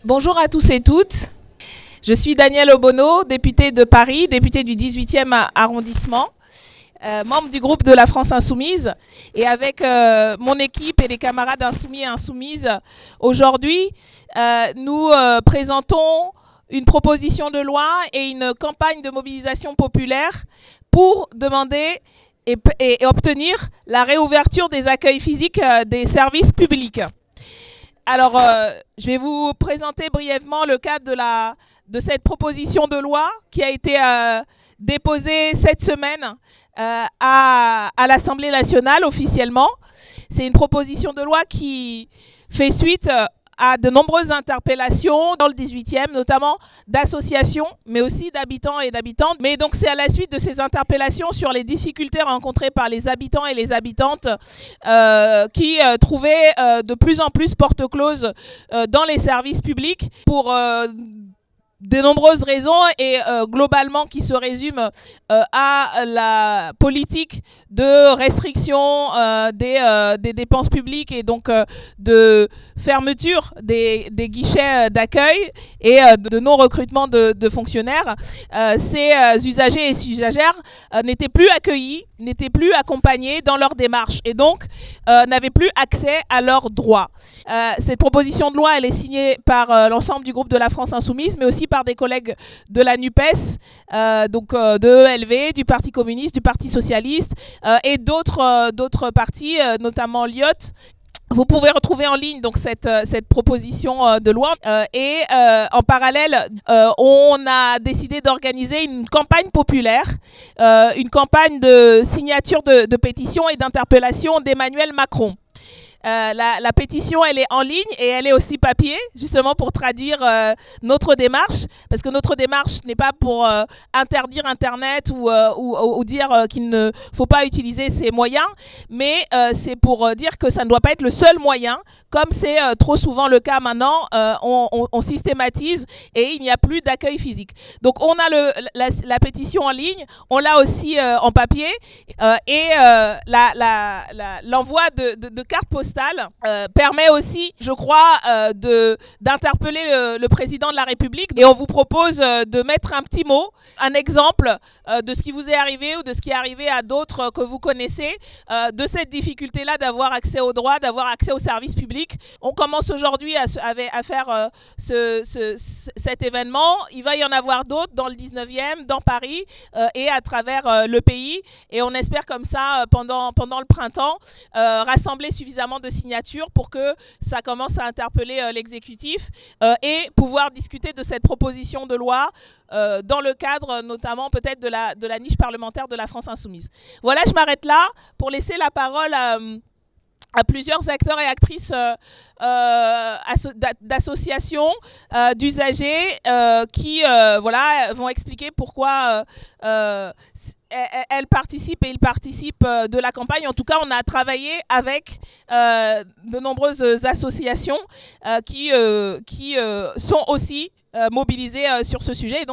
Bonjour à tous et toutes. Je suis Danielle Obono, députée de Paris, députée du 18e arrondissement, membre du groupe de la France Insoumise. Et avec mon équipe et les camarades insoumis et insoumises, aujourd'hui, nous présentons une proposition de loi et une campagne de mobilisation populaire pour demander et obtenir la réouverture des accueils physiques des services publics. Alors, je vais vous présenter brièvement le cadre de cette proposition de loi qui a été déposée cette semaine à l'Assemblée nationale officiellement. C'est une proposition de loi qui fait suite à de nombreuses interpellations dans le 18e, notamment d'associations, mais aussi d'habitants et d'habitantes. Mais donc c'est à la suite de ces interpellations sur les difficultés rencontrées par les habitants et les habitantes qui trouvaient de plus en plus porte close dans les services publics pour de nombreuses raisons et globalement qui se résument à la politique de restriction des dépenses publiques et donc de fermeture des guichets d'accueil et de non-recrutement de fonctionnaires. Ces usagers et usagères n'étaient plus accueillis, n'étaient plus accompagnés dans leur démarche et donc n'avaient plus accès à leurs droits. Cette proposition de loi, elle est signée par l'ensemble du groupe de la France Insoumise, mais aussi par des collègues de la NUPES, donc de ELV, du Parti communiste, du Parti socialiste et d'autres partis, notamment l'IOT. Vous pouvez retrouver en ligne donc cette proposition de loi et en parallèle, on a décidé d'organiser une campagne populaire, une campagne de signature de pétition et d'interpellation d'Emmanuel Macron. La pétition, elle est en ligne et elle est aussi papier, justement pour traduire notre démarche, parce que notre démarche n'est pas pour interdire Internet ou dire qu'il ne faut pas utiliser ces moyens, mais c'est pour dire que ça ne doit pas être le seul moyen, comme c'est trop souvent le cas maintenant, on systématise et il n'y a plus d'accueil physique. Donc on a la pétition en ligne, on l'a aussi en papier et l'envoi de cartes postales permet aussi, je crois, d'interpeller le président de la République. Et on vous propose de mettre un petit mot, un exemple de ce qui vous est arrivé ou de ce qui est arrivé à d'autres que vous connaissez, de cette difficulté-là d'avoir accès aux droits, d'avoir accès aux services publics. On commence aujourd'hui à faire cet événement. Il va y en avoir d'autres dans le 19e, dans Paris et à travers le pays. Et on espère comme ça, pendant le printemps, rassembler suffisamment de signatures pour que ça commence à interpeller l'exécutif et pouvoir discuter de cette proposition de loi dans le cadre notamment peut-être de la niche parlementaire de la France Insoumise. Voilà, je m'arrête là pour laisser la parole à plusieurs acteurs et actrices d'associations, d'usagers qui voilà, vont expliquer pourquoi elles participent et ils participent de la campagne. En tout cas, on a travaillé avec de nombreuses associations qui sont aussi mobilisées sur ce sujet.